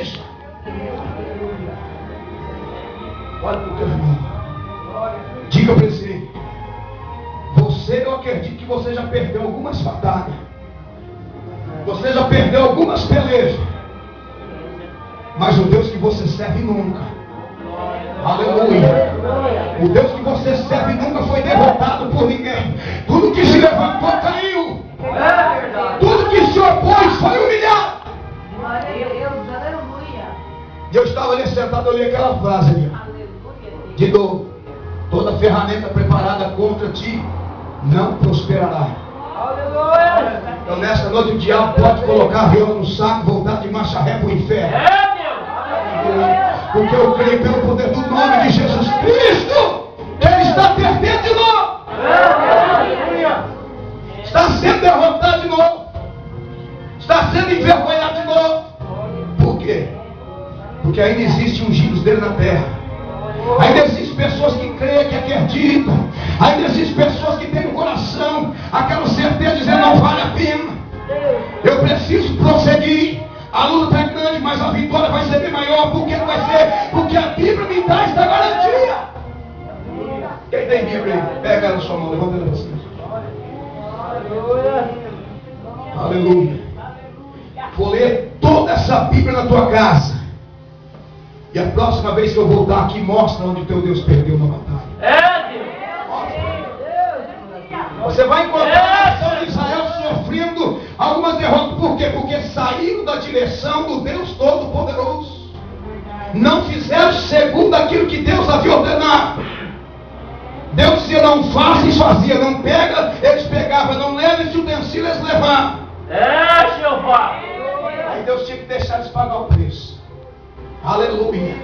igreja. Olha para o teu irmão. Diga para ele: você, eu acredito que você já perdeu algumas batalhas. Você já perdeu algumas pelejas. Mas o Deus que você serve nunca. Aleluia. O Deus que você serve nunca foi derrotado por ninguém. Tudo que se levantou caiu. Tudo que se opôs foi humilhado. E eu estava ali sentado, eu li aquela frase ali. De novo: toda ferramenta preparada contra ti não prosperará. Então nesta noite o diabo pode colocar a viola no saco, voltar de marcha ré para o inferno. Porque eu creio pelo poder do nome de Jesus Cristo, ele está perdendo de novo. Está sendo derrotado de novo. Está sendo envergonhado de novo. Por quê? Porque ainda existem ungidos dele na terra. Ainda existem pessoas que creem, que acreditam. Ainda existem pessoas que têm no coração aquela certeza dizendo: não vale a pena, eu preciso prosseguir. A luta é grande, mas a vitória vai ser bem maior. Por que vai ser? Porque a Bíblia me dá esta garantia. Quem tem Bíblia aí? Pega ela na sua mão, levanta ela para cima. Aleluia. Vou ler toda essa Bíblia na tua casa. E a próxima vez que eu voltar aqui, mostra onde teu Deus perdeu uma batalha. Você vai encontrar a nação de Israel sofrendo algumas derrotas. Por quê? Porque saíram da direção do Deus Todo-Poderoso. Não fizeram segundo aquilo que Deus havia ordenado. Deus dizia: não faça, eles faziam. Não pega, eles pegavam. Não leva esse utensílio, eles levavam. Jeová. Aí Deus tinha que deixar eles pagar o preço. Aleluia.